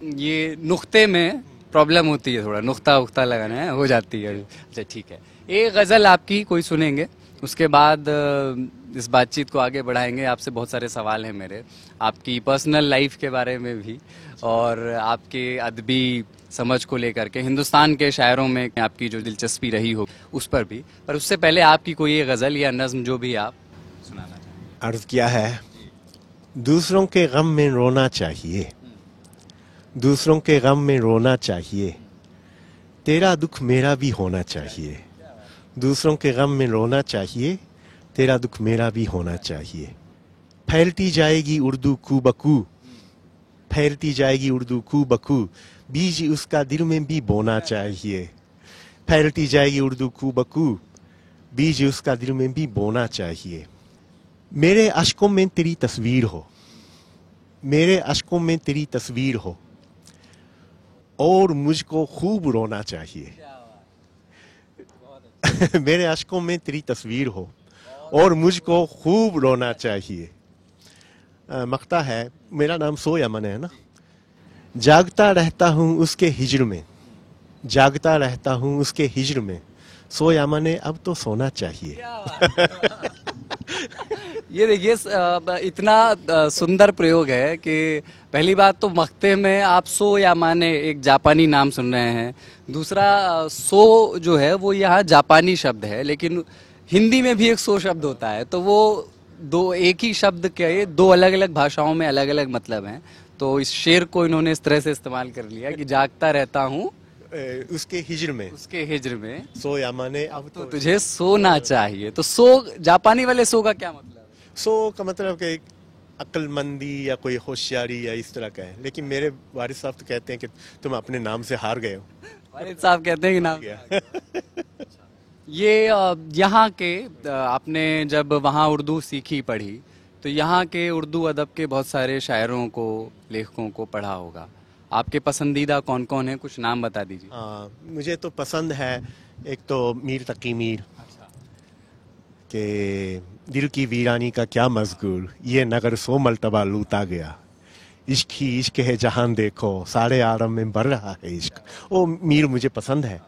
یہ نقطے میں پرابلم ہوتی ہے تھوڑا, نقطہ اختہ لگانا ہے, ہو جاتی ہے. اچھا ٹھیک ہے, ایک غزل آپ کی کوئی سنیں گے, اس کے بعد اس بات چیت کو آگے بڑھائیں گے. آپ سے بہت سارے سوال ہیں میرے, آپ کی پرسنل لائف کے بارے میں بھی اور آپ کے ادبی سمجھ کو لے کر کے, ہندوستان کے شاعروں میں آپ کی جو دلچسپی رہی ہو اس پر بھی. پر اس سے پہلے آپ کی کوئی غزل یا نظم جو بھی آپ سنانا چاہیں. عرض کیا ہے, دوسروں کے غم میں رونا چاہیے, دوسروں کے غم میں رونا چاہیے, تیرا دکھ میرا بھی ہونا چاہیے. دوسروں کے غم میں رونا چاہیے, تیرا دکھ میرا بھی ہونا چاہیے. پھیلتی جائے گی اردو کو بکو, پھیلتی جائے گی اردو کو بکو, بیج اس کا دل میں بھی بونا چاہیے. پھیلتی جائے گی اردو کو بکو, بیج اس کا دل میں بھی بونا چاہیے. میرے اشکوں میں تیری تصویر ہو, میرے اشکوں میں تیری تصویر ہو, اور مجھ کو خوب رونا چاہیے. میرے اشکوں میں تیری تصویر ہو اور مجھ کو خوب رونا چاہیے. مقطع ہے, میرا نام سو یمن ہے نا. جاگتا رہتا ہوں اس کے ہجر میں, جاگتا رہتا ہوں اس کے ہجر میں, سو یمن اب تو سونا چاہیے. یہ دیکھیے اتنا سندر پریوگ ہے کہ پہلی بات تو مقطع میں آپ سو یا مانے ایک جاپانی نام سن رہے ہیں. دوسرا سو جو ہے وہ یہاں جاپانی شبد ہے, لیکن ہندی میں بھی ایک سو شبد ہوتا ہے, تو وہ دو ایک ہی شبد کے دو الگ الگ بھاشاؤں میں الگ الگ مطلب ہیں. تو اس شعر کو انہوں نے اس طرح سے استعمال کر لیا کہ جاگتا رہتا ہوں اس کے ہجر میں, اس کے ہجر میں, سو یا مانے اب تو تجھے سونا چاہیے. تو سو جاپانی والے سو کا کیا مطلب ہے؟ سو کا مطلب کہ عقل مندی یا کوئی ہوشیاری یا اس طرح کا ہے, لیکن میرے والد صاحب تو کہتے ہیں کہ تم اپنے نام سے ہار گئے ہو. والد صاحب کہتے ہیں کہ نام یہ یہاں کے آپ نے جب وہاں اردو سیکھی پڑھی تو یہاں کے اردو ادب کے بہت سارے شاعروں کو, لیکھکوں کو پڑھا ہوگا. آپ کے پسندیدہ کون کون ہیں, کچھ نام بتا دیجیے. ہاں, مجھے تو پسند ہے ایک تو میر تقی میر, کہ دل کی ویرانی کا کیا مذکور, یہ نگر سو مرتبہ لوٹا گیا, عشق ہی عشق ہے جہاں دیکھو, سارے عالم میں بڑھ رہا ہے عشق. وہ میر مجھے پسند ہے,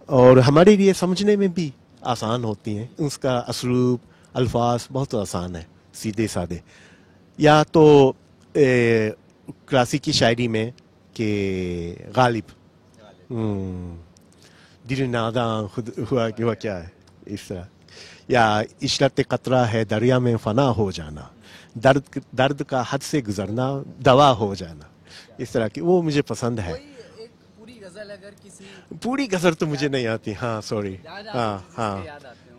اور ہمارے لیے سمجھنے میں بھی آسان ہوتی ہیں, اس کا اسلوب الفاظ بہت آسان ہے, سیدھے سادے. یا تو کلاسیکی شاعری میں کہ غالب, دل ناداں خود ہوا کیا ہے اس طرح, یا عشرت قطرہ ہے دریا میں فنا ہو جانا, درد کا حد سے گزرنا دوا ہو جانا, اس طرح کی وہ مجھے پسند ہے. پوری غزل تو مجھے نہیں آتی. ہاں سوری, ہاں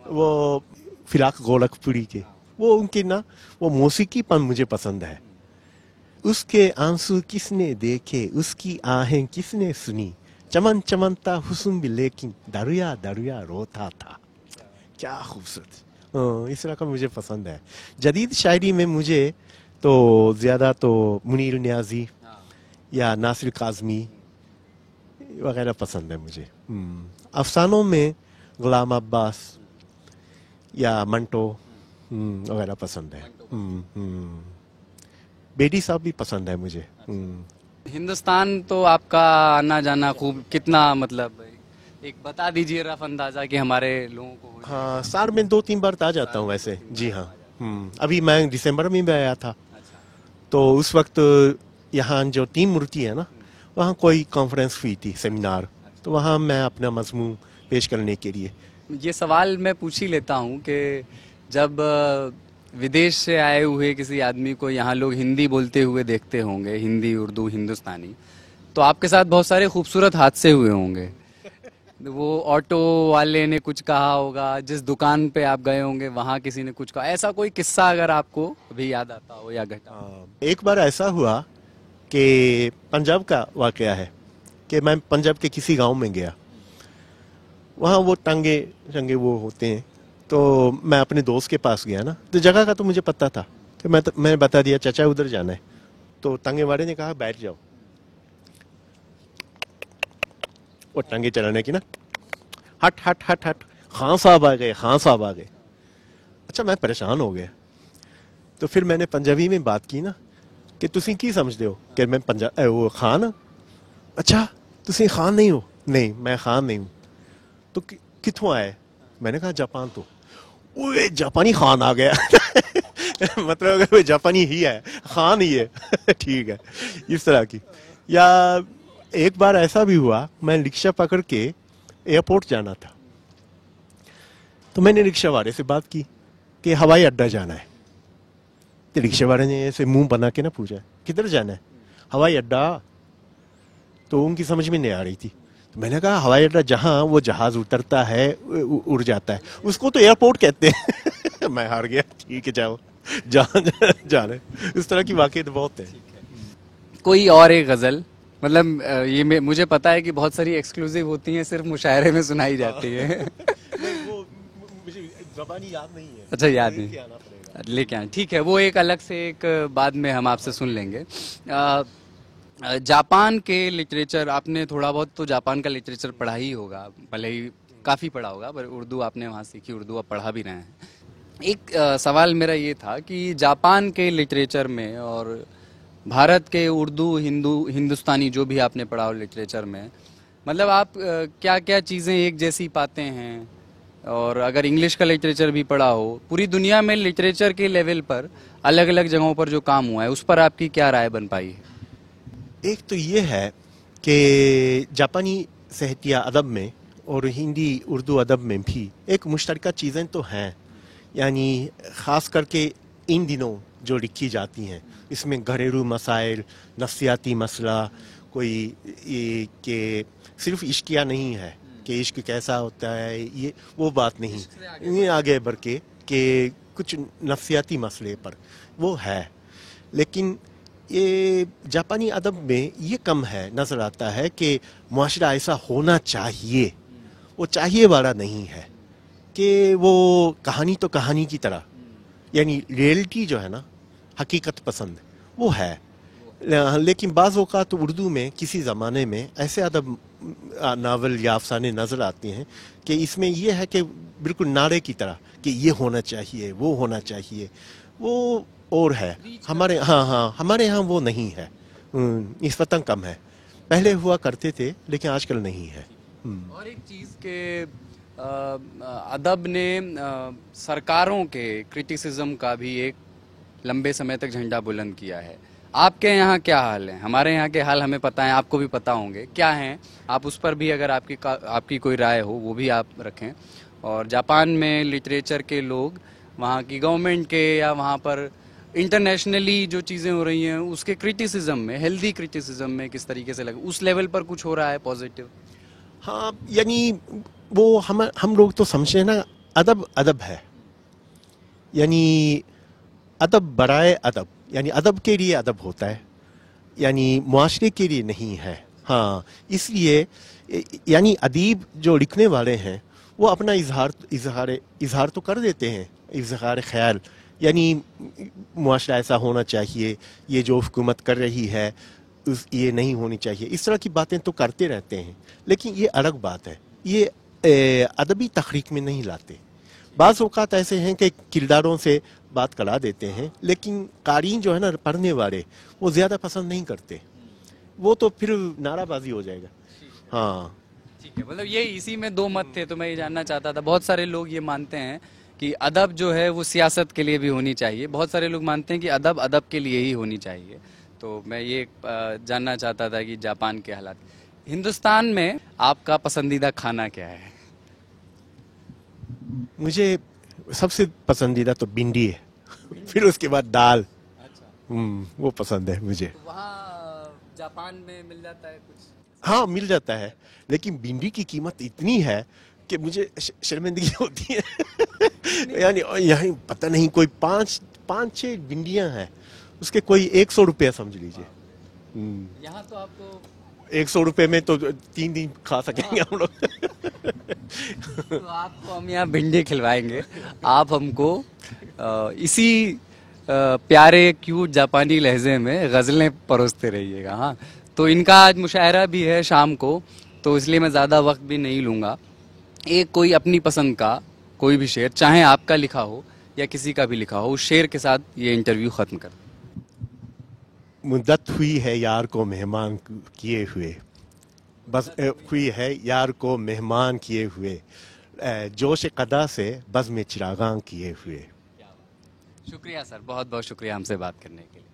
وہ فراق گولک پوری کے, وہ ان کے نا وہ موسیقی پن مجھے پسند ہے. اس کے آنسو کس نے دیکھے, اس کی آہیں کس نے سنی, چمن چمنتا حسن بھی لیکن دریا دریا روتا تھا. کیا خوبصورت, اس طرح کا مجھے پسند ہے. جدید شاعری میں مجھے تو زیادہ تو منیر نیازی یا ناصر کاظمی وغیرہ پسند ہے مجھے. افسانوں میں غلام عباس یا منٹو وغیرہ پسند ہے. بیڈی صاحب بھی پسند ہے مجھے. ہندوستان تو آپ کا آنا جانا خوب, کتنا مطلب ایک بتا دیجئے رف اندازہ کہ ہمارے لوگوں کو. ہاں, سال میں 2-3 بار آ جاتا ہوں ویسے. جی ہاں, ابھی میں دسمبر میں بھی آیا تھا, تو اس وقت یہاں جو تین مورتی ہے نا, وہاں کوئی کانفرنس ہوئی تھی, سیمینار, تو وہاں میں اپنا مضمون پیش کرنے کے لیے. یہ سوال میں پوچھ ہی لیتا ہوں کہ جب ودیش سے آئے ہوئے کسی آدمی کو یہاں لوگ ہندی بولتے ہوئے دیکھتے ہوں گے, ہندی اردو ہندوستانی, تو آپ کے ساتھ بہت سارے خوبصورت حادثے ہوئے ہوں گے. وہ آٹو والے نے کچھ کہا ہوگا, جس دکان پہ آپ گئے ہوں گے وہاں کسی نے کچھ کہا, ایسا کوئی قصہ اگر آپ کو بھی یاد آتا ہو یا گھٹا. ایک بار ایسا ہوا کہ پنجاب کا واقعہ ہے کہ میں پنجاب کے کسی گاؤں میں گیا, وہاں وہ ٹانگے وہ ہوتے ہیں, تو میں اپنے دوست کے پاس گیا نا, تو جگہ کا تو مجھے پتہ تھا, کہ میں نے بتا دیا چچا ادھر جانا ہے, تو ٹانگے والے نے کہا بیٹھ جاؤ. وہ ٹانگے چلانے کی نا, ہٹ ہٹ ہٹ ہٹ, خان صاحب آ گئے, خان صاحب آ گئے. اچھا میں پریشان ہو گیا, تو پھر میں نے پنجابی میں بات کی نا, کہ تسی کی سمجھتے ہو کہ میں وہ خان ہاں؟ اچھا تسی خان نہیں ہو؟ نہیں میں خان نہیں ہوں. تو کتوں آئے؟ میں نے کہا جاپان. تو اوے جاپانی خان آ گیا. مطلب وہ جاپانی ہی ہے, خان ہی ہے. ٹھیک ہے, اس طرح کی. یا ایک بار ایسا بھی ہوا, میں رکشا پکڑ کے ایئرپورٹ جانا تھا, تو میں نے رکشا والے سے بات کی کہ ہوائی اڈہ جانا ہے. تو رکشے والے نے ایسے منہ بنا کے نہ پوچھا کدھر جانا ہے؟ ہوائی اڈہ. تو ان کی سمجھ میں نہیں آ رہی تھی. تو میں نے کہا ہوائی اڈہ جہاں وہ جہاز اترتا ہے اڑ جاتا ہے اس کو تو ایئرپورٹ کہتے ہیں. میں ہار گیا. ٹھیک ہے جاؤ جہاں جانا ہے. اس طرح کی واقعات بہت ہیں. کوئی اور ایک غزل, مطلب یہ مجھے پتا ہے کہ بہت ساری ایکسکلوزیو ہوتی ہیں, صرف مشاعرے میں سنائی جاتی ہے. وہ مجھے زبانی یاد نہیں ہے. اچھا یاد نہیں, لے کے آئیں. ٹھیک ہے, وہ ایک الگ سے ایک بعد میں ہم آپ سے سن لیں گے. جاپان کے لٹریچر, آپ نے تھوڑا بہت تو جاپان کا لٹریچر پڑھا ہی ہوگا, بھلے ہی کافی پڑھا ہوگا, پر اردو آپ نے وہاں سیکھی, اردو آپ پڑھا بھی رہے ہیں. ایک سوال میرا یہ تھا کہ جاپان کے لٹریچر میں اور بھارت کے اردو ہندوستانی جو بھی آپ نے پڑھا ہو لٹریچر میں, مطلب آپ کیا کیا چیزیں ایک جیسی پاتے ہیں؟ اور اگر انگلش کا لٹریچر بھی پڑھا ہو, پوری دنیا میں لٹریچر کے لیول پر الگ الگ جگہوں پر جو کام ہوا ہے اس پر آپ کی کیا رائے بن پائی ہے؟ ایک تو یہ ہے کہ جاپانی ساہتیہ ادب میں اور ہندی اردو ادب میں بھی ایک مشترکہ چیزیں تو ہیں. یعنی خاص کر کے ان دنوں جو لکھی جاتی ہیں اس میں گھریلو مسائل, نفسیاتی مسئلہ, کوئی کہ صرف عشقیہ نہیں ہے کہ عشق کیسا ہوتا ہے, یہ وہ بات نہیں. یہ آگے بڑھ کے کہ کچھ نفسیاتی مسئلے پر وہ ہے. لیکن یہ جاپانی ادب میں یہ کم ہے, نظر آتا ہے کہ معاشرہ ایسا ہونا چاہیے, وہ چاہیے والا نہیں ہے کہ وہ کہانی تو کہانی کی طرح, یعنی ریئلٹی جو ہے نا, حقیقت پسند وہ ہے. لیکن بعض اوقات اردو میں کسی زمانے میں ایسے ادب ناول یا افسانے نظر آتے ہیں کہ اس میں یہ ہے کہ بالکل نعرے کی طرح کہ یہ ہونا چاہیے, وہ ہونا چاہیے, وہ اور ہے. ہمارے ہاں وہ نہیں ہے, نسبتاً کم ہے. پہلے ہوا کرتے تھے لیکن آج کل نہیں ہے. اور ایک چیز کہ ادب نے سرکاروں کے کرٹیسزم کا بھی ایک لمبے سمے تک جھنڈا بلند کیا ہے. آپ کے یہاں کیا حال ہے؟ ہمارے یہاں کے حال ہمیں پتہ ہیں, آپ کو بھی پتہ ہوں گے کیا ہیں. آپ اس پر بھی اگر آپ کی کوئی رائے ہو وہ بھی آپ رکھیں. اور جاپان میں لٹریچر کے لوگ وہاں کی گورنمنٹ کے یا وہاں پر انٹرنیشنلی جو چیزیں ہو رہی ہیں اس کے کرٹیسزم میں, ہیلدی کرٹیسزم میں کس طریقے سے لگے, اس لیول پر کچھ ہو رہا ہے پازیٹیو؟ ہاں, یعنی وہ ہم لوگ تو سمجھیں نا ادب ادب ہے, یعنی ادب برائے ادب, یعنی ادب کے لیے ادب ہوتا ہے, یعنی معاشرے کے لیے نہیں ہے. ہاں, اس لیے یعنی ادیب جو لکھنے والے ہیں وہ اپنا اظہار تو کر دیتے ہیں, اظہار خیال, یعنی معاشرہ ایسا ہونا چاہیے, یہ جو حکومت کر رہی ہے یہ نہیں ہونی چاہیے, اس طرح کی باتیں تو کرتے رہتے ہیں. لیکن یہ الگ بات ہے, یہ ادبی تخلیق میں نہیں لاتے. بعض اوقات ایسے ہیں کہ کرداروں سے بات کرا دیتے ہیں, لیکن قارئین جو ہے نا, پڑھنے والے, وہ زیادہ پسند نہیں کرتے. وہ تو پھر نعرہ بازی ہو جائے گا. ہاں ٹھیک ہے, مطلب یہ اسی میں دو مت تھے, تو میں یہ جاننا چاہتا تھا. بہت سارے لوگ یہ مانتے ہیں کہ ادب جو ہے وہ سیاست کے لیے بھی ہونی چاہیے, بہت سارے لوگ مانتے ہیں کہ ادب کے لیے ہی ہونی چاہیے. تو میں یہ جاننا چاہتا تھا کہ جاپان کے حالات. ہندوستان میں آپ کا پسندیدہ کھانا کیا ہے؟ مجھے سب سے پسندیدہ تو بھنڈی ہے, پھر اس کے بعد دال. وہ پسند ہے مجھے. وہاں جاپان میں مل جاتا ہے کچھ؟ ہاں مل جاتا ہے, لیکن بھنڈی کی قیمت اتنی ہے کہ مجھے شرمندگی ہوتی ہے. یعنی یہیں پتہ نہیں کوئی 5-6 بھنڈیاں ہیں, اس کے کوئی 100 روپیہ سمجھ لیجئے. یہاں تو آپ کو 100 روپے میں تو 3 دن کھا سکیں گے ہم لوگ. تو آپ کو ہم یہاں بھنڈی کھلوائیں گے, آپ ہم کو اسی پیارے کیوٹ جاپانی لہجے میں غزلیں پروستے رہیے گا. ہاں, تو ان کا آج مشاعرہ بھی ہے شام کو, تو اس لیے میں زیادہ وقت بھی نہیں لوں گا. ایک کوئی اپنی پسند کا کوئی بھی شعر, چاہے آپ کا لکھا ہو یا کسی کا بھی لکھا ہو, اس شعر کے ساتھ یہ انٹرویو ختم کر. مدت ہوئی ہے یار کو مہمان کیے ہوئے، بس ہوئی ہے یار کو مہمان کیے ہوئے، جوش قدا سے بز میں چراغاں کیے ہوئے. شکریہ سر، بہت بہت شکریہ ہم سے بات کرنے کے لیے.